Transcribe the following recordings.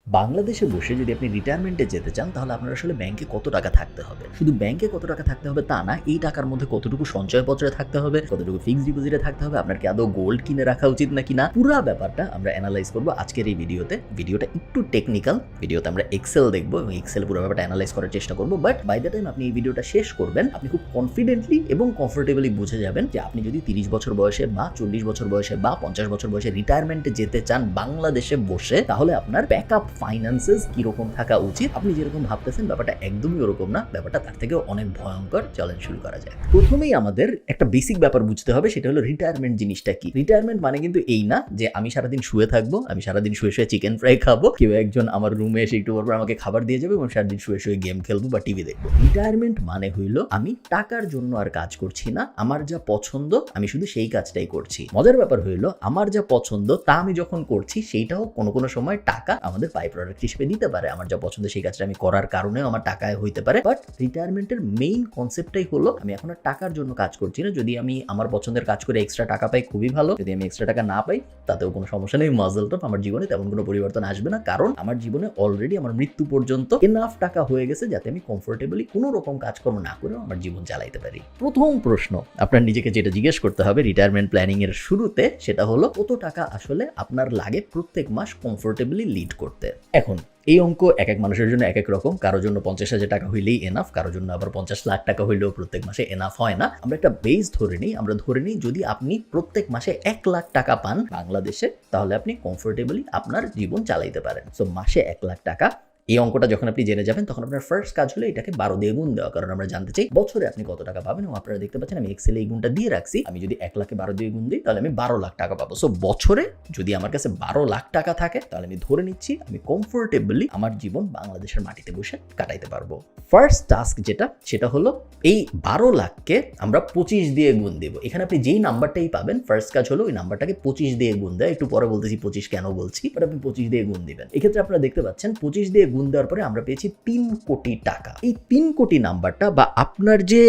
বাংলাদেশে বসে যদি আপনি রিটায়ারমেন্টে যেতে চান তাহলে আপনার আসলে ব্যাংকে কত টাকা থাকতে হবে, শুধু ব্যাংকে কত টাকা থাকতে হবে তা না, এই টাকার মধ্যে কতটুকু সঞ্চয়পত্রে থাকতে হবে, কতটুকু ফিক্সড ডিপোজিটে থাকতে হবে, আপনার কি আদৌ গোল্ড কিনে রাখা উচিত নাকি না, পুরো ব্যাপারটা আমরা অ্যানালাইজ করবো আজকের এই ভিডিওতে। ভিডিওটা একটু টেকনিক্যাল, ভিডিওতে আমরা এক্সেল দেখবো এবং এক্সেল পুরো ব্যাপারটা অ্যানালাইজ করার চেষ্টা করবো। বাট বাই দ্য টাইম আপনি এই ভিডিওটা শেষ করবেন, আপনি খুব কনফিডেন্টলি এবং কমফোর্টেবলি বুঝে যাবেন যে আপনি যদি 30 বছর বয়সে বা 40 বছর বয়সে বা 50 বছর বয়সে রিটায়ারমেন্টে যেতে চান বাংলাদেশে বসে, তাহলে আপনার ব্যাকআপ ফাইন্যান্সেস কিরকম থাকা উচিত। আপনি যেরকম ভাবতেছেন ব্যাপারটা একদমই ওরকম না, ব্যাপারটা তার থেকেও অনেক ভয়ঙ্কর। চলেন শুরু করা যায়। প্রথমেই আমাদের একটা বেসিক ব্যাপার বুঝতে হবে, সেটা হলো রিটায়ারমেন্ট জিনিসটা কি। রিটায়ারমেন্ট মানে কিন্তু এই না যে আমি সারাদিন শুয়ে থাকবো, আমি সারাদিন শুয়ে শুয়ে চিকেন ফ্রাই খাবো, কেউ একজন আমার রুমে এসে একটু পর আমাকে খাবার দিয়ে যাবে এবং সারাদিন শুয়ে শুয়ে গেম খেলবো বা টিভি দেখবো। রিটায়ারমেন্ট মানে হইলো আমি টাকার জন্য আর কাজ করছি না, আমার যা পছন্দ আমি শুধু সেই কাজটাই করছি। মজার ব্যাপার হইলো আমার যা পছন্দ তা আমি যখন করছি সেইটাও কোনো কোনো সময় টাকা আমাদের বাই প্রোডাক্ট হিসেবে দিতে পারে। আমার যা পছন্দ সেই কাজটা আমি করার কারণেও আমার টাকায় হইতে পারে। বাট রিটায়ারমেন্টের মেইন কনসেপ্টটাই হলো আমি এখন আর টাকার জন্য কাজ করছি না। যদি আমি আমার পছন্দের কাজ করে এক্সট্রা টাকা পাই খুবই ভালো, যদি আমি এক্সট্রা টাকা না পাই তাতেও কোনো সমস্যা নেই। মাজল টপ, আমার জীবনে তেমন কোনো পরিবর্তন আসবে না, কারণ আমার জীবনে অলরেডি আমার মৃত্যু পর্যন্ত এনাফ টাকা হয়ে গেছে যাতে আমি কমফোর্টেবলি কোনো রকম কাজকর্ম না করেও আমার জীবন চালাইতে পারি। প্রথম প্রশ্ন আপনার নিজেকে যেটা জিজ্ঞেস করতে হবে রিটায়ারমেন্ট প্ল্যানিং এর শুরুতে, সেটা হলো কত টাকা আসলে আপনার লাগে প্রত্যেক মাস কমফোর্টেবলি লিড করতে। এখন এই অঙ্ক এক এক মানুষের জন্য এক এক রকম, কারোর জন্য 50,000 টাকা হইলেই এনাফ, কারোর জন্য আবার 50 লাখ টাকা হইলেও প্রত্যেক মাসে এনাফ হয় না। আমরা একটা বেস ধরে নিই, আমরা ধরে নিই যদি আপনি প্রত্যেক মাসে 1 লাখ টাকা পান বাংলাদেশে, তাহলে আপনি কমফোর্টেবলি আপনার জীবন চালাইতে পারেন। সো মাসে 1 লাখ টাকা, এই অঙ্কটা যখন আপনি জেনে যাবেন তখন আপনার ফার্স্ট কাজ হলো এটাকে 12 দিয়ে গুণ দেওয়া, কারণ আমরা জানতে চাই বছরে আপনি কত টাকা পাবেন। এবং আপনারা দেখতে পাচ্ছেন আমি এক্সেলে এই গুণটা দিয়ে রাখছি। আমি যদি 1 লাখে 12 দিয়ে গুণ দিই তাহলে আমি 12 লাখ টাকা পাবো। সো বছরে যদি আমার কাছে 12 লাখ টাকা থাকে তাহলে আমি ধরে নিচ্ছি আমি কমফোর্টেবলি আমার জীবন বাংলাদেশের মাটিতে বসে কাটাইতে পারবো। ফার্স্ট টাস্ক যেটা, সেটা হলো এই 12 লাখকে আমরা 25 দিয়ে গুণ দেব। এখানে আপনি যেই নাম্বারটাই পাবেন, ফার্স্ট কাজ হলো ওই নাম্বারটাকে 25 দিয়ে গুণ দেয়। একটু পরে বলতেছি 25 কেন বলছি, বাট আপনি 25 দিয়ে গুণ দিবেন। এক্ষেত্রে আপনারা দেখতে পাচ্ছেন 25 দিয়ে গুণ দেওয়ার পরে আমরা পেয়েছি 3 কোটি টাকা। এই 3 কোটি নাম্বারটা বা আপনার যে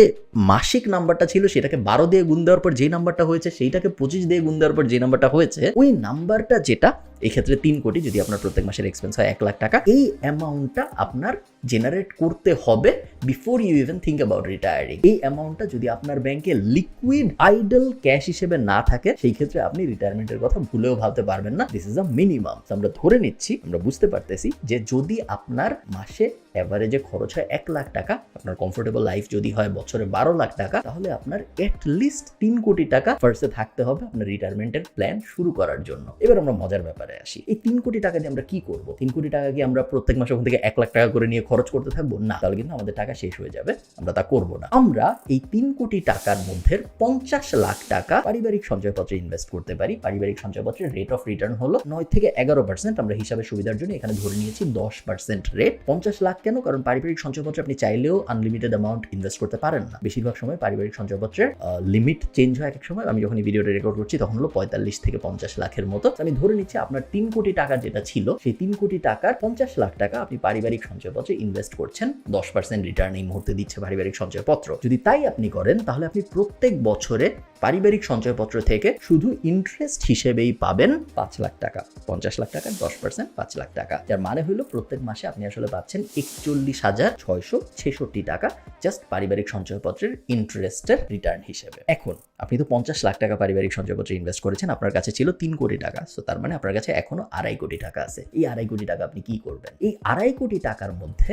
মাসিক নাম্বারটা ছিল সেটাকে 12 দিয়ে গুণ দেওয়ার পর যে নাম্বারটা হয়েছে, সেইটাকে 25 দিয়ে গুণ দেওয়ার পর যে নাম্বারটা হয়েছে, ওই নাম্বারটা যেটা এই ক্ষেত্রে 3 কোটি, যদি আপনার প্রত্যেক মাসের এক্সপেন্স হয় 1 লাখ টাকা, এই অ্যামাউন্টটা আপনার জেনারেট করতে হবে before you even think about retiring. এই অ্যামাউন্টটা যদি আপনার ব্যাংকে লিকুইড আইডল ক্যাশ হিসেবে না থাকে, সেই ক্ষেত্রে আপনি রিটায়ারমেন্টের কথা ভুলেও ভাবতে পারবেন না। This is a minimum. আমরা ধরে নিচ্ছি, আমরা বুঝতে পারতেছি যে যদি আপনার মাসে এভারেজে খরচ হয় 1 লাখ টাকা, আপনার কমফোর্টেবল লাইফ যদি হয় বছরে 12 লাখ টাকা, তাহলে আপনার এটলিস্ট 3 কোটি টাকা ফার্স্টে থাকতে হবে আপনার রিটায়ারমেন্টের প্ল্যান শুরু করার জন্য। এবার আমরা মজার ব্যাপারে আসি, এই 3 কোটি টাকা দিয়ে আমরা কি করব? 3 কোটি টাকা কি আমরা প্রত্যেক মাসে ওখান থেকে 1 লাখ টাকা করে নিয়ে খরচ করতে থাকবো? না, তাহলে কিন্তু আমাদের টাকা শেষ হয়ে যাবে, আমরা তা করব না। আমরা এই 3 কোটি টাকার মধ্যে 50 লাখ টাকা পারিবারিক সঞ্চয়পত্রে ইনভেস্ট করতে পারি। পারিবারিক সঞ্চয়পত্রের রেট অফ রিটার্ন হলো 9 থেকে 11%। আমরা হিসাবের সুবিধার জন্য এখানে ধরে নিয়েছি 10% রেট। 50 লাখ কেন? কারণ পারিবারিক সঞ্চয়পত্রে আপনি চাইলেও আনলিমিটেড অ্যামাউন্ট ইনভেস্ট করতে পারেন না। বেশিরভাগ সময় পারিবারিক সঞ্চয়পত্রের লিমিট চেঞ্জ হয় এক সময়। আমি যখন এই ভিডিওটা রেকর্ড করছি তখন হলো 45 থেকে 50 লাখের মতো। আমি ধরে নিচ্ছি আপনার 3 কোটি টাকা যেটা ছিল, সেই 3 কোটি টাকার 50 লাখ টাকা আপনি পারিবারিক সঞ্চয়পত্রে ইনভেস্ট করছেন। 10% রিটার্ন এই মুহূর্তে দিচ্ছে পারিবারিক সঞ্চয়পত্র। যদি তাই আপনি করেন তাহলে আপনি প্রত্যেক বছরে পারিবারিক সঞ্চয়পত্র থেকে শুধু ইন্টারেস্ট হিসেবেই পাবেন 5 লাখ টাকা। 50 লাখ টাকা 10% 5 লাখ টাকা, যার মানে হলো প্রত্যেক মাসে আপনি আসলে পাচ্ছেন 41,666 টাকা জাস্ট পারিবারিক সঞ্চয়পত্রের ইন্টারেস্টের রিটার্ন হিসেবে। এখন আপনি তো 50 লাখ টাকা পারিবারিক সঞ্চয়পত্রে ইনভেস্ট করেছেন, আপনার কাছে ছিল 3 কোটি টাকা। সো তার মানে আপনার কাছে এখনো 2.5 কোটি টাকা আছে। এই 2.5 কোটি টাকা আপনি কি করবেন? এই 2.5 কোটি টাকার মধ্যে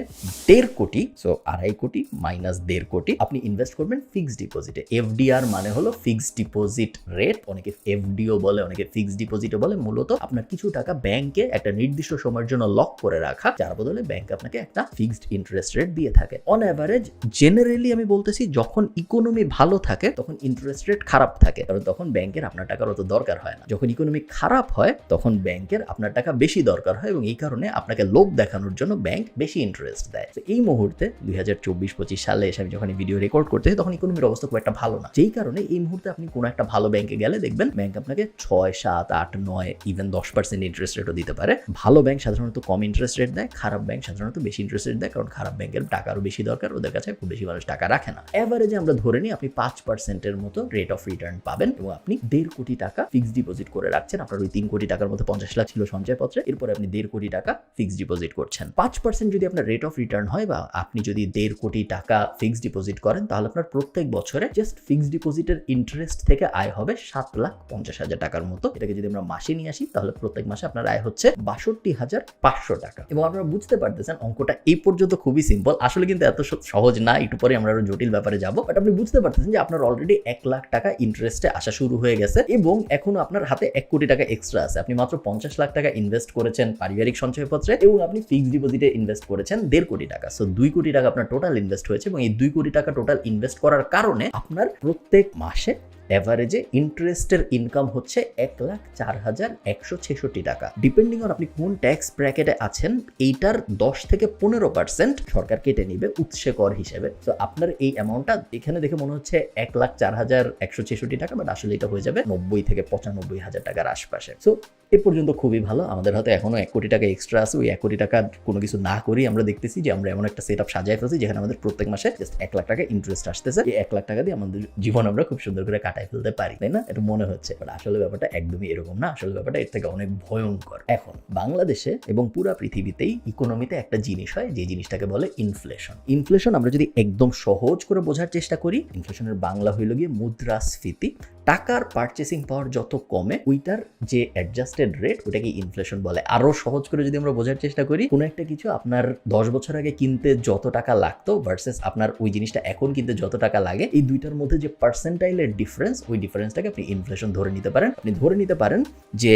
1.5 কোটি, সো 2.5 কোটি মাইনাস 1.5 কোটি আপনি ইনভেস্ট করবেন ফিক্সড ডিপোজিটে। এফডিআর মানে হলো ফিক্সড ডিপোজিট রেট, অনেকে এফডিও বলে, অনেকে ফিক্সড ডিপোজিটও বলে। মূলত আপনার কিছু টাকা ব্যাংকে একটা নির্দিষ্ট সময়ের জন্য লক করে রাখা, যার বদলে ব্যাংক আপনাকে একটা ফিক্সড ইন্টারেস্ট রেট দিয়ে থাকে। অন অ্যাভারেজ জেনারেলি আমি বলতেছি, যখন ইকোনমি ভালো থাকে তখন ইন্টারেস্ট রেট খারাপ থাকে, কারণ তখন ব্যাংকের আপনার টাকার অত দরকার হয় না। যখন ইকোনমি খারাপ হয় তখন ব্যাংকের আপনার টাকা বেশি দরকার হয় এবং এই কারণে আপনাকে লোভ দেখানোর জন্য ব্যাংক বেশি ইন্টারেস্ট দেয়। তো এই মুহূর্তে 2024-25 সালে এসে আমি যখন এই ভিডিও রেকর্ড করতে তখন ইকোনমির অবস্থা খুব একটা ভালো না, যেই কারণে এই মুহূর্তে আপনি কোনো একটা ভালো ব্যাংকে গেলে দেখবেন ব্যাংক আপনাকে 6, 7, 8, 9 ইভেন 10% ইন্টারেস্ট রেটও দিতে পারে। ভালো ব্যাংক সাধারণত কম ইন্টারেস্ট রেট দেয়, খারাপ ব্যাংক সাধারণত বেশি ইন্টারেস্ট ইন্টারেস্ট রেট দেয়, কারণ খারাপ ব্যাংকের টাকারও বেশি দরকার, ওদের কাছে খুব বেশি মানুষ টাকা রাখে না। এভারেজে আমরা ধরে নিই আপনি 5% মতো রেট অফ রিটার্ন পাবেন এবং আপনি 1.5 কোটি টাকা ফিক্সড ডিপোজিট করে রাখছেন। আপনার ওই 3 কোটি টাকার মধ্যে 50 লাখ ছিল সঞ্চয়পত্রে, এরপরে আপনি 1.5 কোটি টাকা ফিক্সড ডিপোজিট করছেন। 5% যদি আপনার রেট অফ রিটার্ন হয় বা আপনি যদি 1.5 কোটি টাকা ফিক্সড ডিপোজিট করেন, তাহলে আপনার প্রত্যেক বছরে জাস্ট ফিক্সড ডিপোজিটের ইন্টারেস্ট থেকে আয় হবে 7,50,000 টাকার মতো। এটাকে যদি আমরা মাসে নিয়ে আসি তাহলে প্রত্যেক মাসে আপনার আয় হচ্ছে 62,500 টাকা। এবং আপনারা বুঝতে পারতেছেন অঙ্কটা এই পর্যন্ত খুবই সিম্পল, আসলে কিন্তু এত সহজ না, একটু পরে আমরা আরো জটিল ব্যাপারে যাবো। বাট আপনি বুঝতে পারতেছেন যে আপনার অলরেডি 1 লাখ টাকা ইন্টারেস্টে আসা শুরু হয়ে গেছে এবং এখনো আপনার হাতে 1 কোটি টাকা এক্সট্রা আছে। আপনি মাত্র 50 লাখ টাকা ইনভেস্ট করেছেন পারিবারিক সঞ্চয়পত্রে এবং আপনি ফিক্সড ডিপোজিটে ইনভেস্ট করেছেন 1.5 কোটি টাকা। সো 2 কোটি টাকা আপনার টোটাল ইনভেস্ট হয়েছে এবং এই 2 কোটি টাকা টোটাল ইনভেস্ট করার কারণে আপনার প্রত্যেক মাসে এভারেজে ইন্টারেস্টের ইনকাম হচ্ছে 1,04,166 টাকা। ডিপেন্ডিং অন আপনি কোন ট্যাক্স ব্র্যাকেটে আছেন, এইটার 10 থেকে 15% সরকার কেটে নিবে উৎসে কর হিসেবে। তো আপনার এই অ্যামাউন্টটা এখানে দেখে মনে হচ্ছে 1,04,166 টাকা, বাট আসলে এটা হয়ে যাবে 90 থেকে 95,000 টাকার আশপাশে। সো এ পর্যন্ত খুবই ভালো। আমাদের হাতে এখনো 1 কোটি টাকা এক্সট্রা আছে। ওই 1 কোটি টাকা কোনো কিছু না করি আমরা দেখতেছি যে আমরা এমন একটা সেট আপ সাজায় ফেলছি যেখানে আমাদের প্রত্যেক মাসে জাস্ট 1 লাখ টাকা ইন্টারেস্ট আসতেছে। এই 1 লাখ টাকা দিয়ে আমাদের জীবন আমরা খুব সুন্দর করে কাটাই ফেলতে পারি, তাই না? এটা মনে হচ্ছে, বাট আসলে ব্যাপারটা একদমই এরকম না। আসলে ব্যাপারটা এর থেকে অনেক ভয়ঙ্কর। এখন বাংলাদেশে এবং পুরো পৃথিবীতেই ইকোনমিতে একটা জিনিস হয়, যে জিনিসটাকে বলে ইনফ্লেশন। ইনফ্লেশন আমরা যদি একদম সহজ করে বোঝার চেষ্টা করি, ইনফ্লেশনের বাংলা হইল গিয়ে মুদ্রাস্ফীতি। টাকার পারচেসিং পাওয়ার যত কমে ওইটার যে অ্যাডজাস্টেড রেট ওটাকে ইনফ্লেশন বলে। আরো সহজ করে যদি আমরা বোঝার চেষ্টা করি, কোনো একটা কিছু আপনার 10 বছর আগে কিনতে যত টাকা লাগতো ভার্সেস আপনার ওই জিনিসটা এখন কিনতে যত টাকা লাগে, এই দুইটার মধ্যে যে পার্সেন্টাইলের ডিফারেন্স, ওই ডিফারেন্সটাকে আপনি ইনফ্লেশন ধরে নিতে পারেন। আপনি ধরে নিতে পারেন যে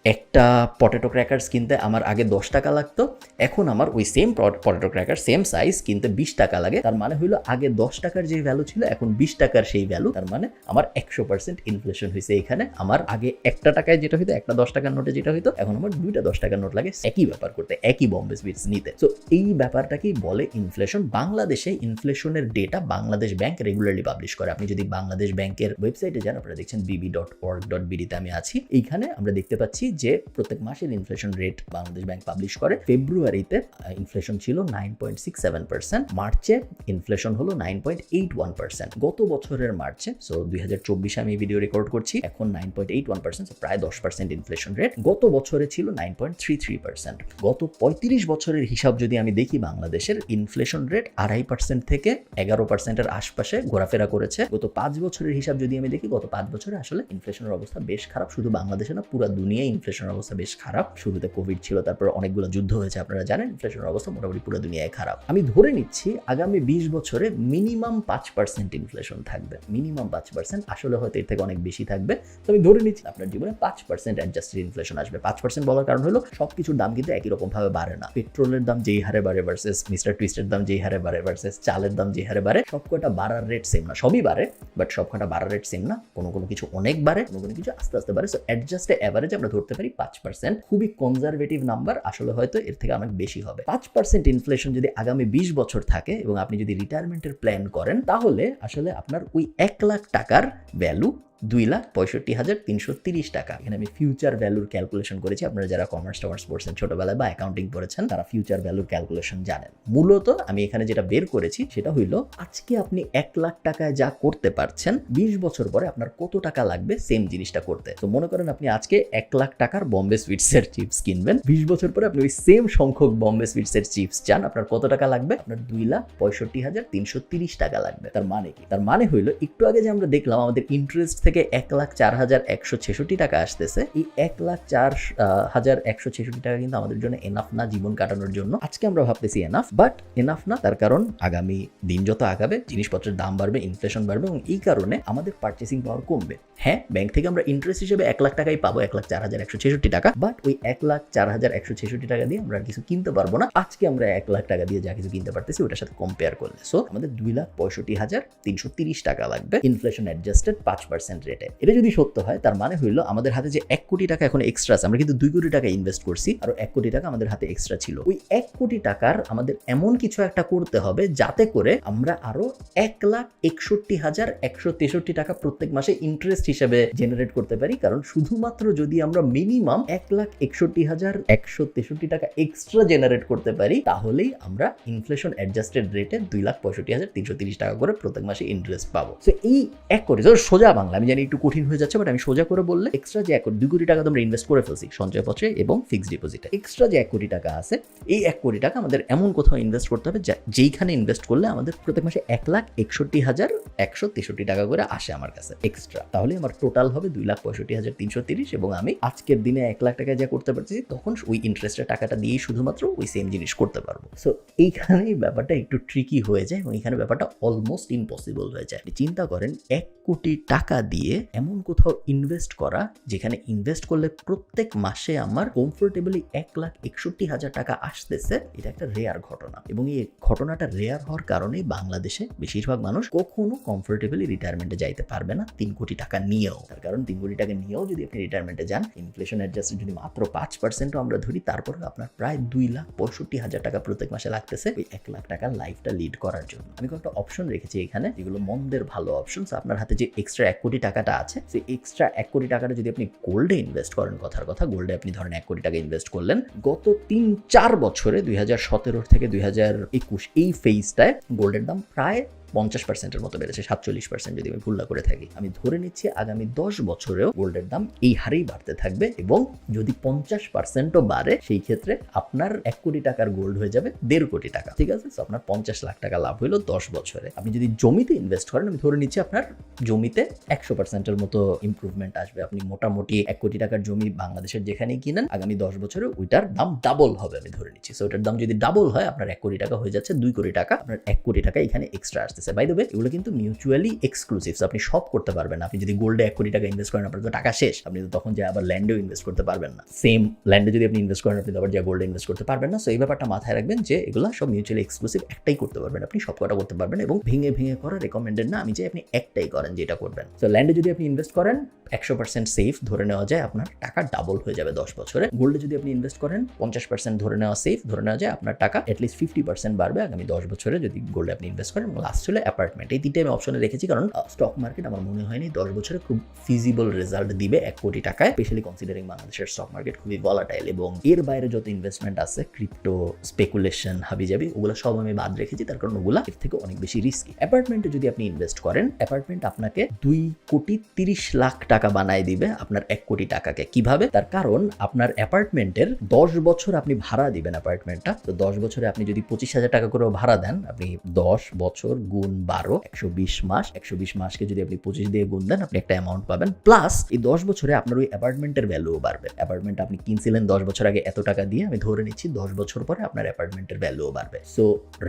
একটা পটেটো ক্র্যাকার্স কিনতে আমার আগে 10 টাকা লাগতো, এখন আমার ওই same potato cracker same size কিনতে 20 টাকা লাগে। তার মানে হইলো আগে 10 টাকার যে ভ্যালু ছিল এখন 20 টাকার সেই ভ্যালু। তার মানে আমার 100% ইনফ্লেশন হয়েছে এখানে। আমার আগে 1 টাকায় যেটা হইতো, একটা 10 টাকার নোটে যেটা হইতো, এখন আমার 2টা 10 টাকার নোট লাগে একই ব্যাপার করতে, একই বম্বে সুইটস নিতে। সো এই ব্যাপারটাকেই বলে ইনফ্লেশন। বাংলাদেশে ইনফ্লেশনের data Bangladesh bank regularly publish করে। আপনি যদি বাংলাদেশ ব্যাংকের ওয়েবসাইটে যান, আপনারা দেখছেন bb.org.bd তে আমি আছি। এইখানে আমরা দেখতে পাচ্ছি যে প্রত্যেক মাসের inflation rate Bangladesh bank publish করে। ফেব্রুয়ারিতে ইনফ্লেশন ছিল 9.67%, মার্চে ইনফ্লেশন হলো 9.81%। গত বছরের মার্চে, সো 2024 আমি এই ভিডিও রেকর্ড করছি, এখন 9.81%, প্রায় 10% ইনফ্লেশন রেট। গত বছরে ছিল 9.33%। গত 35 বছরের হিসাব যদি আমি দেখি, বাংলাদেশের ইনফ্লেশন রেট 2.5% থেকে 11%-এর আশপাশে ঘোরাফেরা করেছে। গত 5 বছরের হিসাব যদি আমি দেখি, গত 5 বছরে আসলে ইনফ্লেশনের অবস্থা বেশ খারাপ। শুধু বাংলাদেশে না, পুরো দুনিয়ায় ইনফ্লেশনের অবস্থা বেশ খারাপ। শুরুতে কোভিড ছিল, তারপর অনেকগুলো যুদ্ধ হয়েছে, আপনারা জানেন। ইনফ্লেশনের অবস্থা মোটামুটি পুরো দুনিয়ায় খারাপ। আমি ধরে নিচ্ছি আগামী 20 বছরে মিনিমাম 5% ইনফ্লেশন থাকবে। মিনিমাম 5%, আসলে হয়তো এর থেকে অনেক বেশি থাকবে। তো আমি ধরে নিচ্ছি আপনার জীবনে 5% অ্যাডজাস্টেড ইনফ্লেশন আসবে। 5% বলার কারণ হলো সবকিছুর দাম কিন্তু একই রকম ভাবে বাড়ে না। পেট্রোলের দাম যেই হারে বাড়ে ভার্সেস মিস্টার টুইস্টের দাম যেই হারে বাড়ে ভার্সেস চালের দাম যেই হারে বাড়ে, সবকটা বাড়ার রেট সেম না। সবই বাড়ে, বাট সবকটা বাড়ার রেট সেম না। কোনো কিছু অনেক বাড়ে, কোনো কিছু আস্তে আস্তে বাড়ে। সো অ্যাডজাস্টে এভারেজ আমরা ধরতে পারি 5%। খুবই কনজারভেটিভ নাম্বার, আসলে হয়তো এর থেকে অনেক বেশি হবে। 5% ইনফ্লেশন যদি আগামী 20 বছর থাকে এবং আপনি যদি রিটায়ারমেন্টের প্ল্যান করেন, তাহলে আসলে আপনার ওই 1 লাখ টাকার ভ্যালু 2,65,330 টাকা। এখানে আমি ফিউচার ভ্যালুর ক্যালকুলেশন করেছি। আপনারা যারা কমার্স পড়ছেন ছোটবেলায় বা অ্যাকাউন্টিং পড়েছেন, তারা ফিউচার ভ্যালুর ক্যালকুলেশন জানেন। মূলত আমি এখানে যেটা বের করেছি সেটা হইলো, আজকে আপনি 1 লাখ টাকায় যা করতে পারছেন, 20 বছর পরে আপনার কত টাকা লাগবে সেম জিনিসটা করতে। তো মনে করেন আপনি আজকে 1 লাখ টাকার বম্বে সুইটসের চিপস কিনবেন, 20 বছর পরে আপনি ওই সেম সংখ্যক বম্বে সুইটসের চিপস চান, আপনার কত টাকা লাগবে? আপনার 2,65,330 টাকা লাগবে। তার মানে কি? তার মানে হইলো, একটু আগে যে আমরা দেখলাম আমাদের ইন্টারেস্ট থেকে 1,04,166 টাকা আসতেছে, এই 1,04,166 টাকা কিন্তু আমাদের জন্য এনাফ না জীবন কাটানোর জন্য। আজকে আমরা ভাবতেছি এনাফ, বাট এনাফ না। তার কারণ আগামী দিন যত আগাবে জিনিসপত্রের দাম বাড়বে, ইনফ্লেশন বাড়বে এবং এই কারণে আমাদের পারচেসিং পাওয়ার কমবে। হ্যাঁ, ব্যাংক থেকে আমরা ইন্টারেস্ট হিসেবে 1 লাখ টাকাই পাবো, 1,04,166 টাকা, বাট ওই 1,04,166 টাকা দিয়ে আমরা আর কিছু কিনতে পারবো না। আজকে আমরা 1 লাখ টাকা দিয়ে যা কিছু কিনতে পারতেছি ওটার সাথে কম্পেয়ার করলে। সো আমাদের 2,65,330 টাকা লাগবে ইনফ্লেশন অ্যাডজাস্টেড 5% 2% রেটে। এটা যদি সত্য হয় তার মানে হইলো আমাদের হাতে যে 1 কোটি টাকা এখন এক্সট্রা আছে, আমরা কিন্তু 2 কোটি টাকা ইনভেস্ট করছি, আর 1 কোটি টাকা আমাদের হাতে এক্সট্রা ছিল। ওই 1 কোটি টাকার আমাদের এমন কিছু একটা করতে হবে যাতে করে আমরা আরো 1,61,163 টাকা প্রত্যেক মাসে ইন্টারেস্ট হিসেবে জেনারেট করতে পারি। কারণ শুধুমাত্র যদি আমরা মিনিমাম 1,61,163 টাকা এক্সট্রা জেনারেট করতে পারি তাহলেই আমরা ইনফ্লেশন অ্যাডজাস্টেড রেটে 2,65,330 টাকা করে প্রত্যেক মাসে ইন্টারেস্ট পাবো। সো এই 1 কোটি, সোজা বাংলা আমি জানি একটু কঠিন হয়ে যাচ্ছে, বাট আমি সোজা করে বললে এক্সট্রা যে 2 কোটি টাকা তোমরা ইনভেস্ট করে ফেলছি সঞ্চয়পত্রে এবং ফিক্সড ডিপোজিটে, এক্সট্রা যে 1 কোটি টাকা আছে এই 1 কোটি টাকা আমাদের এমন কোথাও ইনভেস্ট করতে হবে যেইখানে ইনভেস্ট করলে আমাদের প্রত্যেক মাসে 1,61,163 টাকা করে আসে আমার কাছে এক্সট্রা। তাহলে আমার টোটাল হবে 2,65,330 এবং আমি আজকের দিনে 1 লাখ টাকা যা করতে পারছি তখন ওই ইন্টারেস্টের টাকাটা দিয়েই শুধুমাত্র ওই সেম জিনিস করতে পারবো। সো এইখানেই ব্যাপারটা একটু ট্রিকি হয়ে যায় এবং এখানে ব্যাপারটা অলমোস্ট ইম্পসিবল হয়ে যায়। চিন্তা করেন 1 কোটি টাকা দিয়ে এমন কোথাও ইনভেস্ট করা যেখানে ইনভেস্ট করলে প্রত্যেক মাসে আমার কমফোর্টেবলি 1,61,000 টাকা আসতেছে, এটা একটা রেয়ার ঘটনা। এবং এই ঘটনাটা রেয়ার হওয়ার কারণেই বাংলাদেশে বেশিরভাগ মানুষ কখনো কমফোর্টেবলি রিটায়ারমেন্টে যাইতে পারবে না 3 কোটি টাকা নিয়েও। তার কারণ 3 কোটি টাকা নিয়েও যদি আপনি রিটায়ারমেন্টে যান, ইনফ্লেশন অ্যাডজাস্টেড যদি মাত্র 5%ও আমরা ধরি, তারপরে আপনার প্রায় 2,65,000 টাকা প্রত্যেক মাসে লাগতেছে ওই 1 লাখ টাকার লাইফটা লিড করার জন্য। আমি কয়েকটা অপশন রেখেছি এখানে যেগুলো মন্দের ভালো অপশন। আপনার হাতে যে এক্সট্রা 1 কোটি টাকাটা আছে, সেই এক্সট্রা 1 কোটি টাকাটা যদি আপনি গোল্ডে ইনভেস্ট করেন, কথার কথা গোল্ডে আপনি ধরেন 1 কোটি টাকা ইনভেস্ট করলেন, গত 3-4 বছরে 2017 থেকে 2021 এই ফেজটায় গোল্ডের দাম প্রায় 50%-এর মতো বেড়েছে, 47% যদি আমি ভুল না করে থাকি। আমি ধরে নিচ্ছি আগামী 10 বছরেও গোল্ডের দাম এই হারেই বাড়তে থাকবে এবং যদি 50%ও বাড়ে সেই ক্ষেত্রে আপনার 1 কোটি টাকার গোল্ড হয়ে যাবে 1.5 কোটি টাকা। ঠিক আছে, তো আপনার 50 লাখ টাকা লাভ হইলো 10 বছরে। আপনি যদি জমিতে ইনভেস্ট করেন, আমি ধরে নিচ্ছি আপনার জমিতে 100%-এর মতো ইমপ্রুভমেন্ট আসবে। আপনি মোটামুটি 1 কোটি টাকার জমি বাংলাদেশের যেখানেই কিনেন, আগামী 10 বছরে ওইটার দাম ডাবল হবে আমি ধরে নিচ্ছি। সো ওটার দাম যদি ডাবল হয় আপনার 1 কোটি টাকা হয়ে যাচ্ছে 2 কোটি টাকা, আপনার 1 কোটি টাকা এখানে এক্সট্রা আসতেছে। বাই দ্য ওয়ে এগুলো কিন্তু মিউচুয়ালি এক্সক্লুসিভ, আপনি সব করতে পারবেন না। আপনি যদি গোল্ডে 1 কোটি টাকা ইনভেস্ট করেন আপনার তো টাকা শেষ, আপনি তো তখন যে আবার ল্যান্ডেও ইনভেস্ট করতে পারবেন না। সেম ল্যান্ডে যদি আপনি ইনভেস্ট করেন আপনি আবার যে গোল্ডে ইনভেস্ট করতে পারবেন না। সো এই ব্যাপারটা মাথায় রাখবেন যে এগুলো সব মিউচুয়ালি এক্সক্লুসিভ, একটাই করতে পারবেন, আপনি সব কটা করতে পারবেন এবং ভেঙে ভেঙে করা রেকমেন্ডেড না। আমি চাই আপনি একটাই করেন যেটা করবেন। সো ল্যান্ডে যদি আপনি ইনভেস্ট করেন 100% সেফ, ধরে নেওয়া যায় আপনার টাকা ডাবল হয়ে যাবে 10 বছরে। গোল্ডে যদি আপনি ইনভেস্ট করেন 50% ধরে নেওয়া সেফ, ধরে নেওয়া যায় আপনার টাকা অ্যাটলিস্ট 50% বাড়বে আগামী 10 বছরে যদি গোল্ডে আপনি ইনভেস্ট করেন। এবং লাস্ট হলো অ্যাপার্টমেন্ট। এই তিনটে আমি অপশনে রেখেছি কারণ স্টক মার্কেট আমার মনে হয়নি 10 বছরে খুব ফিজিবল রেজাল্ট দিবে 1 কোটি টাকায়, স্পেশালি কনসিডারিং বাংলাদেশের স্টক মার্কেট খুবই ভলাটাইল এবং এর বাইরে যত ইনভেস্টমেন্ট আছে ক্রিপ্টো, স্পেকুলেশন, হাবিজাবি, ওগুলো সব আমি বাদ রেখেছি তার কারণ ওগুলা এর থেকে অনেক বেশি রিস্কি। অ্যাপার্টমেন্টে যদি আপনি ইনভেস্ট করেন, অ্যাপার্টমেন্ট আপনাকে 2,30,00,000 টাকা বানায় দিবে আপনার 1 কোটি টাকাকে। কিভাবে? তার কারণ আপনার অ্যাপার্টমেন্টের 10 বছর আপনি ভাড়া দিবেন অ্যাপার্টমেন্টটা। তো 10 বছরে আপনি যদি 25,000 টাকা করেও ভাড়া দেন, আপনি 10 বছর গুণ 12 120 মাস, 120 মাসকে যদি আপনি 25 দিয়ে গুণ দেন আপনি একটা অ্যামাউন্ট পাবেন। প্লাস এই 10 বছরে আপনার ওই অ্যাপার্টমেন্টের ভ্যালুও বাড়বে। অ্যাপার্টমেন্ট আপনি কিনছিলেন 10 বছর আগে এত টাকা দিয়ে, আমি ধরে নিচ্ছি 10 বছর পরে আপনার অ্যাপার্টমেন্টের ভ্যালুও বাড়বে। সো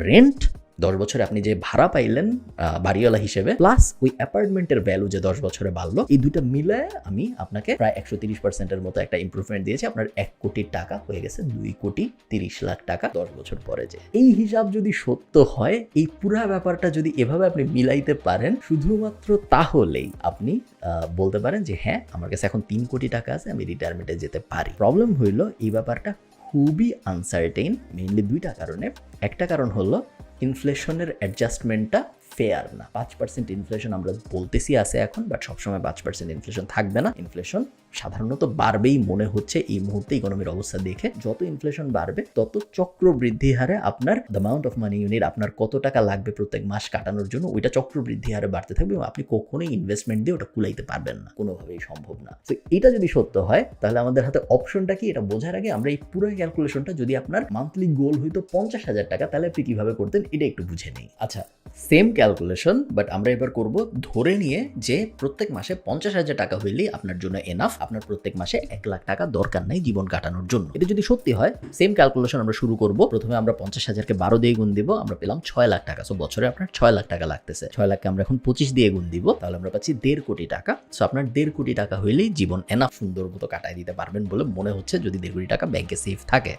রেন্ট 10 বছরে আপনি যে ভাড়া পাইলেন বাড়িওয়ালা হিসেবে, প্লাস ওই অ্যাপার্টমেন্টের ভ্যালু যে 10 বছরে বাড়লো, এই দুইটা মিলে আমি আপনাকে প্রায় 130%-এর মতো একটা ইমপ্রুভমেন্ট দিয়েছি। আপনার 1 কোটি টাকা হয়ে গেছে 2,30,00,000 টাকা 10 বছর পরে। যে এই হিসাব যদি সত্য হয়, এই পুরা ব্যাপারটা যদি এভাবে আপনি মিলাইতে পারেন, শুধুমাত্র তাহলেই আপনি বলতে পারেন যে হ্যাঁ আমার কাছে এখন 3 কোটি টাকা আছে, আমি রিটায়ারমেন্টে যেতে পারি। প্রবলেম হইলো এই ব্যাপারটা খুবই আনসার্টেইন, মেইনলি 2টা কারণে। একটা কারণ হলো ইনফ্লেশনের অ্যাডজাস্টমেন্টটা ফেয়ার না। 5% ইনফ্লেশন আমরা বলতেছি আছে এখন, বাট সবসময় 5% ইনফ্লেশন থাকবে না। ইনফ্লেশন সাধারণত বাড়বেই মনে হচ্ছে এই মুহূর্তে ইকোনমির অবস্থা দেখে। যত ইনফ্লেশন বাড়বে তত চক্রবৃদ্ধি হারে আপনার the amount of money unit, আপনার কত টাকা লাগবে প্রত্যেক মাস কাটানোর জন্য, ওইটা চক্রবৃদ্ধি হারে বাড়তে থাকবে এবং আপনি কখনোই ইনভেস্টমেন্ট দিয়ে ওটা কুলাইতে পারবেন না, কোনোভাবেই সম্ভব না। তো এটা যদি সত্য হয় তাহলে আমাদের হাতে অপশনটা কি এটা বোঝার আগে আমরা এই পুরো ক্যালকুলেশনটা, যদি আপনার মান্থলি গোল হইতো 50,000 টাকা তাহলে আপনি কিভাবে করতেন এটা একটু বুঝে নেই। আচ্ছা, সেম ক্যালকুলেশন, বাট আমরা এবার করব ধরে নিয়ে যে প্রত্যেক মাসে 50,000 টাকা হইলেই আপনার জন্য এনাফ আপনার প্রত্যেক মাসে 1 লাখ টাকা দরকার নাই জীবন কাটানোর জন্য। এটা যদি সত্যি হয়, সেম ক্যালকুলেশন আমরা শুরু করব। প্রথমে আমরা 50,000কে 12 দিয়ে গুণ দিব, আমরা পেলাম 6 লাখ টাকা। সো বছরে আপনার 6 লাখ টাকা লাগতেছে। 6 লাখকে আমরা এখন 25 দিয়ে গুণ দিব, তাহলে আমরা পাচ্ছি 1.5 কোটি টাকা। সো আপনার 1.5 কোটি টাকা হইলেই জীবন এনাফ সুন্দর মতো কাটাই দিতে পারবেন বলে মনে হচ্ছে, যদি 1.5 কোটি টাকা ব্যাংকে সেফ থাকে।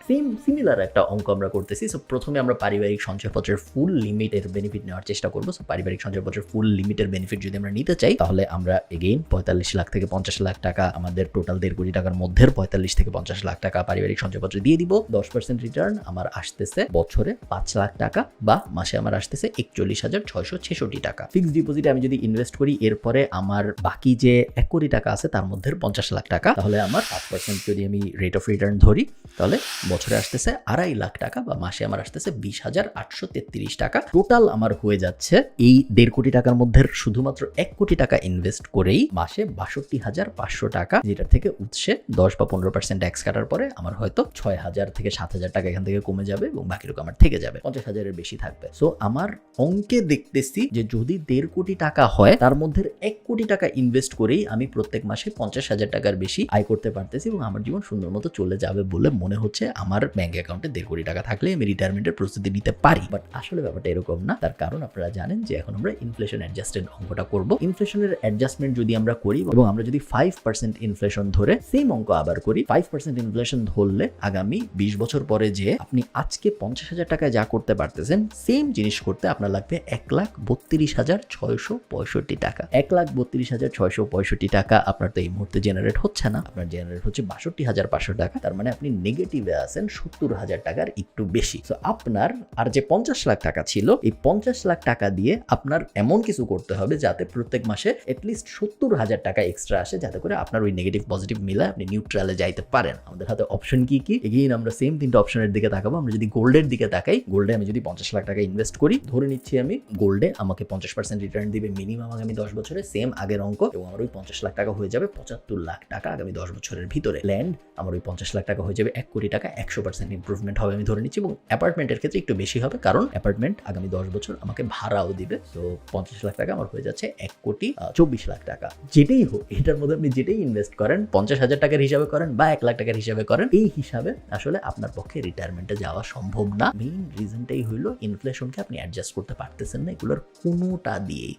সিমিলার একটা অঙ্ক আমরা করতেছি। সো প্রথমে আমরা পারিবারিক সঞ্চয়পত্রের ফুল লিমিটের বেনিফিট নেওয়ার চেষ্টা করবো। সো পারিবারিক সঞ্চয়পত্রের ফুল লিমিটের বেনিফিট যদি আমরা নিতে চাই, তাহলে আমরা এগেইন 45 লাখ থেকে 50 লাখ টাকা, আমাদের টোটাল 1.5 কোটি টাকার মধ্যে 45 থেকে 50 লাখ টাকা পারিবারিক সঞ্চয়পত্রে দিয়ে দিব। 10% রিটার্ন আমার আসতেছে বছরে 5 লাখ টাকা, বা মাসে আমার আসতেছে 41,666 টাকা। ফিক্সড ডিপোজিটে আমি যদি ইনভেস্ট করি, এরপরে আমার বাকি যে 1 কোটি টাকা আছে তার মধ্যে 50 লাখ টাকা, তাহলে আমার 5% যদি আমি রেট অফ রিটার্ন ধরি, তাহলে বছরে আসতেছে 2.5 লাখ টাকা, বা মাসে আমার আসতেছে 20,833 টাকা। টোটাল আমার হয়ে যাচ্ছে এই 1.5 কোটি টাকার মধ্যে শুধুমাত্র 1 কোটি টাকা ইনভেস্ট করেই মাসে 62,500 টাকা, যেটা থেকে উৎসে 10 বা 15% ট্যাক্স কাটার পরে আমার হয়তো 6,000 থেকে 7,000 টাকা এখান থেকে কমে যাবে, এবং বাকি রকম আমার থেকে যাবে 50,000-এর বেশি থাকবে। সো আমার অঙ্কে দেখতেছি যে যদি 1.5 কোটি টাকা হয়, তার মধ্যে 1 কোটি টাকা ইনভেস্ট করেই আমি প্রত্যেক মাসে 50,000 টাকার বেশি আয় করতে পারতেছি, এবং আমার জীবন সুন্দর মতো চলে যাবে বলে মনে হচ্ছে। আমার ব্যাংক অ্যাকাউন্টে 1.5 কোটি টাকা থাকলে আমি রিটায়ারমেন্টের প্রস্তুতি নিতে পারি। বাট আসলে ব্যাপারটা এরকম না। তার কারণ আপনারা জানেন যে এখন আমরা ইনফ্লেশন অ্যাডজাস্টেড অঙ্কটা করব। ইনফ্লেশনের অ্যাডজাস্টমেন্ট যদি আমরা করি, এবং আমরা যদি 5% ইনফ্লেশন ধরে সেম অঙ্ক আবার করি, 5% ইনফ্লেশন ধরলে আগামী 20 বছর পরে যে আপনি আজকে 50,000 টাকায় যা করতে পারতেছেন, সেম জিনিস করতে আপনার লাগবে 1,32,665 টাকা। 1,32,665 টাকা আপনার তো এই মুহূর্তে জেনারেট হচ্ছে না, আপনার জেনারেট হচ্ছে 62,500 টাকা। তার মানে আপনি নেগেটিভে আছেন 70,000 টাকার একটু বেশি। তো আপনার আর যে 50 লাখ টাকা ছিল, এই 50 লাখ টাকা দিয়ে আপনার এমন কিছু করতে হবে যাতে প্রত্যেক মাসে এটলিস্ট 70,000 টাকা এক্সট্রা আসে, যাতে করে আপনার ওই নেগেটিভ পজিটিভ মিলে আপনি নিউট্রালে যাইতে পারেন। আমাদের হাতে অপশন কি কি? এগেইন আমরা সেম 3টা অপশনের দিকে তাকাবো। আমরা যদি গোল্ডের দিকে তাকাই, গোল্ডে আমি যদি 50 লাখ টাকা ইনভেস্ট করি, ধরে নিচ্ছি আমি গোল্ডে আমাকে 50% রিটার্ন দিবে মিনিমাম আগামী 10 বছরে, সেম আগের অঙ্ক, এবং আমার ওই 50 লাখ টাকা হয়ে যাবে 75 লাখ টাকা আগামী 10 বছরের ভিতরে। ল্যান্ড আমার ওই 50 লাখ টাকা হয়ে যাবে 1 কোটি টাকা, 100% ইমপ্রুভমেন্ট হবে আমি ধরে নিচ্ছি, এবং অ্যাপার্টমেন্টের ক্ষেত্রে একটু বেশি হবে, কারণ অ্যাপার্টমেন্ট আগামী 10 বছর আমাকে ভাড়াও দিবে। সো 50 লাখ টাকা আমার হয়ে যাচ্ছে 1,24 লাখ টাকা। যেটাই হোক, এটার মধ্যে আপনি যেটাই ইনভেস্ট করেন, 50,000 টাকার হিসাবে করেন বা 1 লাখ টাকার হিসাবে করেন, এই হিসাবে আসলে আপনার পক্ষে রিটায়ারমেন্টে যাওয়া সম্ভব না। মেইন রিজনটাই হইলো ইনফ্লেশনকে আপনি অ্যাডজাস্ট করতে পারতেছেন না। এগুলোর কোনোটা দিয়েই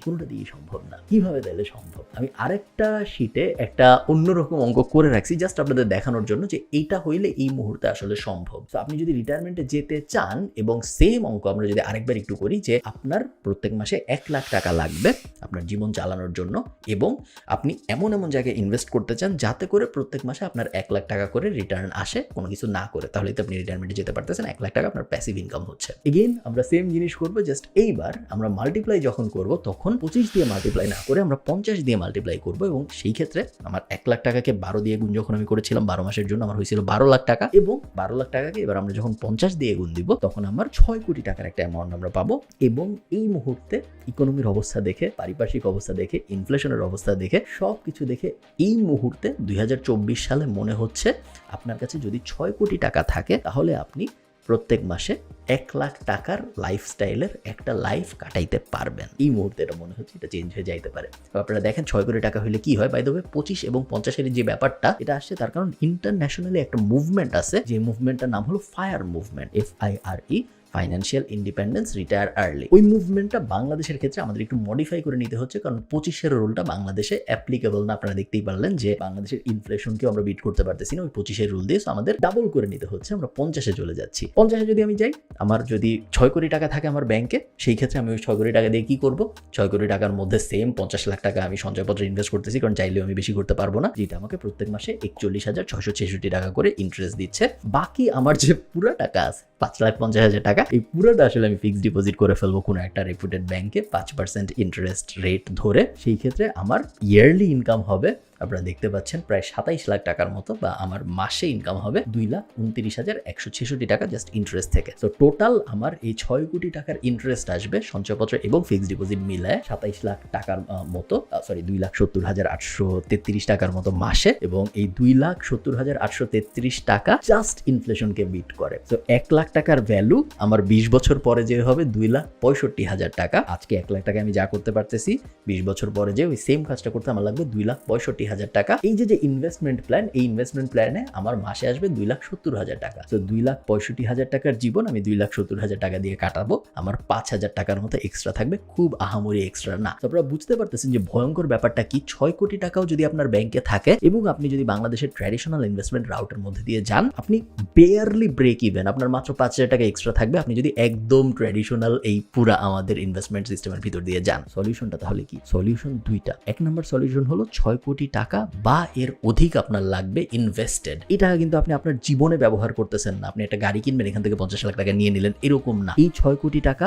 সম্ভব না। কিভাবে তাহলে সম্ভব? আমি আরেকটা শিটে একটা অন্যরকম অঙ্ক করে রাখছি, জাস্ট আপনাদের দেখানোর জন্য যে এইটা হইলে এই মুহূর্তে আসলে সম্ভব। তো আপনি যদি রিটায়ারমেন্টে যেতে চান, এবং সেম অঙ্ক আমরা যদি আরেকবার একটু করি, যে আপনার প্রত্যেক মাসে 1 লাখ টাকা লাগবে আপনার জীবন চালানোর জন্য, এবং আপনি এমন জায়গায় ইনভেস্ট করতে চান যাতে করে প্রত্যেক মাসে আপনার 1 লাখ টাকা করে রিটার্ন আসে কোনো কিছু না করে, তাহলে তো আপনি রিটায়ারমেন্টে যেতে পারতেছেন। 1 লাখ টাকা আপনার প্যাসিভ ইনকাম হচ্ছে। এগেইন আমরা সেম জিনিস করবো, জাস্ট এইবার আমরা মাল্টিপ্লাই যখন করব, তখন 25 দিয়ে মাল্টিপ্লাই না করে আমরা 50 দিয়ে মাল্টিপ্লাই করবো, এবং সেই ক্ষেত্রে আমার 1 লাখ টাকাকে 12 দিয়ে গুণ যখন আমি করেছিলাম 12 মাসের জন্য, আমার হয়েছিল 12 লাখ টাকা, এবং 12 লাখ টাকাকে এবার আমরা যখন 50 দিয়ে গুণ দিব, তখন আমার 6 কোটি টাকার একটা অ্যামাউন্ট আমরা পাবো। এবং এই মুহূর্তে ইকোনমির অবস্থা দেখে, পারিপার্শ্বিক অবস্থা দেখে, ইনফ্লেশনের অবস্থা দেখে, সব কিছু দেখে এই মুহূর্তে 2024 সালে মনে হচ্ছে আপনার কাছে যদি 6 কোটি টাকা থাকে, তাহলে আপনি প্রত্যেক মাসে 1 লাখ টাকার লাইফস্টাইলের একটা লাইফ কাটাইতে পারবেন। এই মুহূর্তে এটা মনে হচ্ছে এটা চেঞ্জ হয়ে যাইতে পারে। আপনারা দেখেন 6 কোটি টাকা হলে কি হয়। বাই দ্য ওয়ে 25 এবং 50-এর যে ব্যাপারটা, এটা আসছে তার কারণ ইন্টারন্যাশনালি একটা মুভমেন্ট আছে, যে মুভমেন্টটার নাম হলো fire movement, FIRE, financial independence retire early. ওই মুভমেন্টটা বাংলাদেশের ক্ষেত্রে আমাদের একটু মডিফাই করে নিতে হচ্ছে, কারণ 25-এর রুলটা বাংলাদেশে অ্যাপ্লিকেবল না। আপনারা দেখতেই পারলেন যে বাংলাদেশের ইনফ্লেশনকেও আমরা বিট করতে পারতেছি না ওই 25-এর রুল দিয়ে। আমাদের ডাবল করে নিতে হচ্ছে, আমরা 50-এ চলে যাচ্ছি। 50-এ যদি আমি যাই, আমার যদি 6 কোটি টাকা থাকে আমার ব্যাংকে, সেই ক্ষেত্রে আমি ওই 6 কোটি টাকা দিয়ে কি করব? 6 কোটি টাকার মধ্যে সেম 50 লাখ টাকা আমি সঞ্চয়পত্রে ইনভেস্ট করতেছি, কারণ চাইলেও আমি বেশি করতে পারবো না, যেটা আমাকে প্রত্যেক মাসে 41,666 টাকা করে ইন্টারেস্ট দিচ্ছে। বাকি আমার যে পুরো টাকা আছে 5,50,000 টাকা, এই পুরোটা আসলে আমি ফিক্সড ডিপোজিট করে ফেলবো কোনো একটা রেপুটেড ব্যাংকে 5% ইন্টারেস্ট রেট ধরে। সেই ক্ষেত্রে আমার ইয়ারলি ইনকাম হবে, আপনারা দেখতে পাচ্ছেন, প্রায় 27 লাখ টাকার মতো, বা আমার মাসে ইনকাম হবে 2,29,166 টাকা জাস্ট ইন্টারেস্ট থেকে। তো টোটাল আমার এই 6 কোটি টাকার ইন্টারেস্ট আসবে সঞ্চয়পত্র এবং ফিক্সড ডিপোজিট মিলায় 27 লাখ টাকার মতো, 2,70,833 টাকার মতো মাসে, এবং এই 2,70,833 টাকা জাস্ট ইনফ্লেশনকে বিট করে। তো 1 লাখ টাকার ভ্যালু আমার 20 বছর পরে যে হবে 2,65,000 টাকা। আজকে 1 লাখ টাকা আমি যা করতে পারতেছি, 20 বছর পরে যে ওই সেম কাজটা করতে আমার লাগবে 2,65,000 65,000 টাকা। এই যে ইনভেস্টমেন্ট প্ল্যান, এই ইনভেস্টমেন্ট প্ল্যানে আমার মাসে আসবে 2,70,000 টাকা। তো 2,65,000 টাকার জীবন আমি 2,70,000 টাকা দিয়ে কাটাবো, আমার 5,000 টাকার মতো এক্সট্রা থাকবে, খুব আহামরি এক্সট্রা না। তো আপনারা বুঝতে পারতেছেন যে ভয়ঙ্কর ব্যাপারটা কি। 6 কোটি টাকাও যদি আপনার ব্যাংকে থাকে এবং আপনি যদি বাংলাদেশের ট্র্যাডিশনাল ইনভেস্টমেন্ট রাউটের মধ্যে দিয়ে যান, আপনি বেয়ারলি ব্রেক ইভেন, আপনার মাত্র 5,000 টাকা এক্সট্রা থাকবে আপনি যদি একদম ট্র্যাডিশনাল এই পুরা আমাদের ইনভেস্টমেন্ট সিস্টেমের ভিতর দিয়ে যান। সলিউশনটা তাহলে কি? সলিউশন দুইটা। এক নম্বর সলিউশন হলো 6 কোটি টাকা বা এর অধিক আপনার লাগবে ইনভেস্টেড। এই টাকা কিন্তু আপনি আপনার জীবনে ব্যবহার করতেছেন না। আপনি একটা গাড়ি কিনবেন, এখান থেকে 50 লাখ টাকা নিয়ে নিলেন, এরকম না। এই 6 কোটি টাকা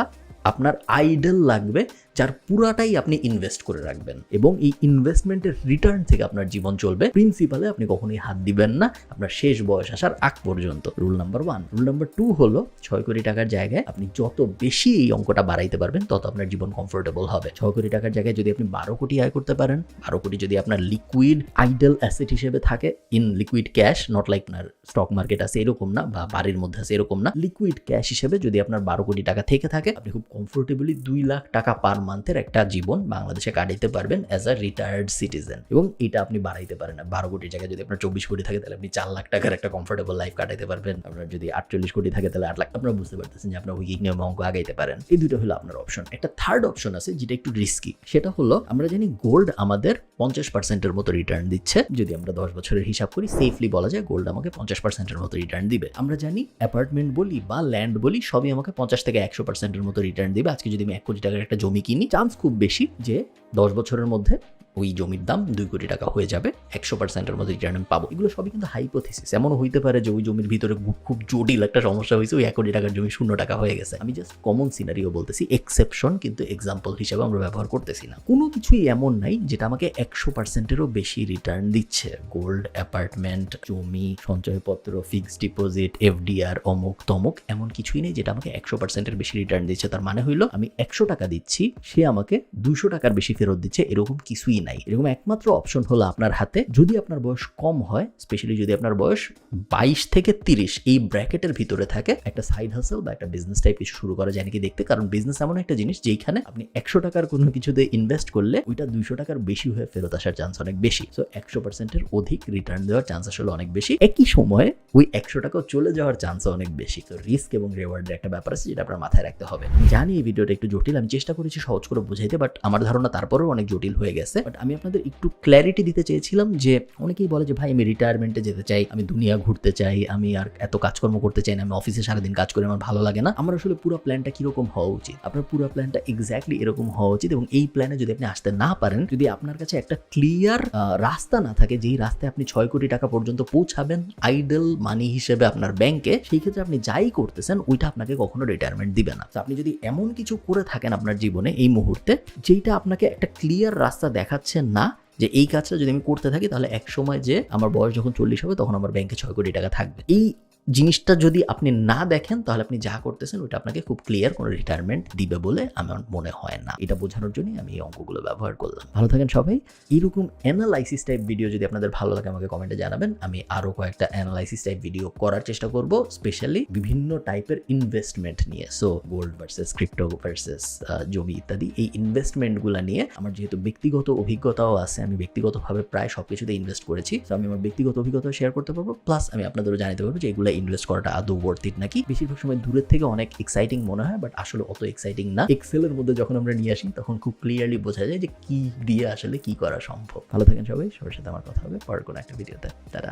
আপনার আইডল লাগবে, যার পুরাটাই আপনি ইনভেস্ট করে রাখবেন এবং এই ইনভেস্টমেন্টের রিটার্ন থেকে আপনার জীবন চলবে। প্রিন্সিপালে আপনি কখনোই হাত দিবেন না আপনার শেষ বয়স আসার আগ পর্যন্ত। Rule number 1। রুল নাম্বার 2 হলো 6 কোটি টাকার জায়গায় আপনি যত বেশি এই অঙ্কটা বাড়াইতে পারবেন তত আপনার জীবন কমফোর্টেবল হবে। 6 কোটি টাকার জায়গায় যদি আপনি 12 কোটি আয় করতে পারেন, 12 কোটি যদি আপনার লিকুইড আইডল অ্যাসেট হিসেবে থাকে, in liquid cash, not like আপনার স্টক মার্কেট আছে এরকম না বা বাড়ির মধ্যে আছে এরকম না, লিকুইড ক্যাশ হিসেবে যদি আপনার 12 কোটি টাকা থেকে থাকে, আপনি খুব কমফোর্টেবলি 2 লাখ টাকা পার মান্থের একটা জীবন বাংলাদেশে কাটাইতে পারবেন অ্যাজ আ রিটায়ার্ড সিটিজেন। এবং এটা আপনি বাড়াইতে পারেন না। 12 কোটির জায়গায় যদি আপনার 24 কোটি থাকে তাহলে আপনি 4 লাখ টাকার একটা কমফোর্টেবল লাইফ কাটাইতে পারবেন। আপনার যদি 48 কোটি থাকে তাহলে 8 লাখ। আপনারা বুঝতে পারতেছেন যে আপনার উইকিং নিয়ম অঙ্ক আগাইতে পারেন। এই দুটো হলো আপনার অপশন। একটা থার্ড অপশন আছে যেটা একটু রিস্কি। সেটা হলো আমরা জানি গোল্ড আমাদের 50% মতো রিটার্ন দিচ্ছে। যদি আমরা 10 বছরের হিসাব করি, সেফলি বলা যায় গোল্ড আমাকে 50% মতো রিটার্ন দিবে। আমরা জানি অ্যাপার্টমেন্ট বলি বা ল্যান্ড বলি সবই আমাকে 50 থেকে 100% মতো রিটার্ন দিবে। আজকে যদি আমি 1 কোটি টাকার একটা জমি কিনি, চান্স খুব বেশি যে 10 বছরের মধ্যে ওই জমির দাম 2 কোটি টাকা হয়ে যাবে, 100% মতো রিটার্ন আমি পাবো। এগুলো সবই কিন্তু হাইপোথিসিস। এমনও হইতে পারে যে ওই জমির ভিতরে খুব জটিল একটা সমস্যা হয়েছে, ওই 1 কোটি টাকার জমি 0 টাকা হয়ে গেছে। আমি জাস্ট কমন সিনারিও বলতেছি, এক্সেপশন কিন্তু এক্সাম্পল হিসেবে আমরা ব্যবহার করতেছি না। কোনো কিছুই এমন নাই যেটা আমাকে 100%-এরও বেশি রিটার্ন দিচ্ছে। গোল্ড, অ্যাপার্টমেন্ট, জমি, সঞ্চয়পত্র, ফিক্সড ডিপোজিট, এফডিআর, অমুক তমুক, এমন কিছুই নেই যেটা আমাকে 100%-এর বেশি রিটার্ন দিচ্ছে। তার মানে হইলো আমি 100 টাকা দিচ্ছি, সে আমাকে 200 টাকার বেশি ফেরত দিচ্ছে, এরকম কিছুই নাই। এরকম একমাত্র অপশন হলো আপনার হাতে, যদি আপনার বয়স কম হয়, স্পেশালি যদি আপনার বয়স 22 থেকে 30 এই ব্র্যাকেটের ভিতরে থাকে, একটা সাইড হাসেল বা একটা বিজনেস টাইপ কিছু শুরু করা যায় নাকি দেখতে। কারণ বিজনেস এমন একটা জিনিস যেখানে আপনি 100 টাকার কোনো কিছুতে ইনভেস্ট করলে ওইটা 200 টাকার বেশি হয়ে ফেরত আসার চান্স অনেক বেশি। সো 100%-এর অধিক রিটার্ন দেওয়ার চান্স আসলে অনেক বেশি। একই সময়ে ওই 100 টাকাও চলে যাওয়ার চান্স অনেক বেশি। তো রিস্ক এবং রিওয়ার্ডের একটা ব্যাপার আছে যেটা আপনার মাথায় রাখতে হবে। জানি এই ভিডিওটা একটু জটিল, আমি চেষ্টা করেছি সহজ করে বোঝাইতে, বাট আমার ধারণা তারপরেও অনেক জটিল হয়ে গেছে। বাট আমি আপনাদের একটু ক্ল্যারিটি দিতে চেয়েছিলাম যে অনেকেই বলে যে ভাই আমি রিটায়ারমেন্টে যেতে চাই, আমি দুনিয়া ঘুরতে চাই, আমি আর এত কাজকর্ম করতে চাই না, আমি অফিসে সারাদিন কাজ করে আমার ভালো লাগে না। আমার আসলে পুরো প্ল্যানটা কিরকম হওয়া উচিত? আপনার পুরো প্ল্যানটা এক্স্যাক্টলি এরকম হওয়া উচিত। এবং এই প্ল্যানে যদি আপনি আসতে না পারেন, যদি আপনার কাছে একটা ক্লিয়ার রাস্তা না থাকে যেই রাস্তায় আপনি 6 কোটি টাকা পর্যন্ত পৌঁছাবেন আইডল মানি হিসেবে আপনার ব্যাংকে, সেই ক্ষেত্রে আপনি যাই করতেছেন ওইটা আপনাকে কখনো রিটায়ারমেন্ট দিবে না। তো আপনি যদি এমন কিছু করে থাকেন আপনার জীবনে এই মুহূর্তে যেইটা আপনাকে একটা ক্লিয়ার রাস্তা দেখাচ্ছে না যে এই কাজটা যদি আমি করতে থাকি তাহলে এক সময় যে আমার বয়স যখন 40 হবে তখন আমার ব্যাংকে 6 কোটি টাকা থাকবে, এই জিনিসটা যদি আপনি না দেখেন তাহলে আপনি যা করতেছেন ওটা আপনাকে খুব ক্লিয়ার কোনো রিটায়ারমেন্ট দিবে বলে আমার মনে হয় না। এটা বোঝানোর জন্যই আমি এই অঙ্কগুলো ব্যবহার করলাম। ভালো থাকেন সবাই। এরকম অ্যানালাইসিস টাইপ ভিডিও যদি আপনাদের ভালো লাগে আমাকে কমেন্টে জানাবেন। আমি আরও কয়েকটা অ্যানালাইসিস টাইপ ভিডিও করার চেষ্টা করব, স্পেশালি বিভিন্ন টাইপের ইনভেস্টমেন্ট নিয়ে। So gold versus crypto versus জমি ইত্যাদি এই ইনভেস্টমেন্টগুলো নিয়ে আমার যেহেতু ব্যক্তিগত অভিজ্ঞতাও আছে, আমি ব্যক্তিগতভাবে প্রায় সব কিছুতে ইনভেস্ট করেছি, তো আমি আমার ব্যক্তিগত অভিজ্ঞতা শেয়ার করতে পারবো। প্লাস আমি আপনাদেরও জানাতে পারবো যে এগুলো ইনভেস্ট করাটা আদৌ ওয়ার্থ ইট নাকি। বেশিরভাগ সময় দূরের থেকে অনেক এক্সাইটিং মনে হয়, বাট আসলে অত এক্সাইটিং না। এক্সেলের মধ্যে যখন আমরা নিয়ে আসি তখন খুব ক্লিয়ারলি বোঝা যায় যে কি দিয়ে আসলে কি করা সম্ভব। ভালো থাকেন সবাই, সবার সাথে আমার কথা হবে পরের কোনো একটা ভিডিওতে। টাটা।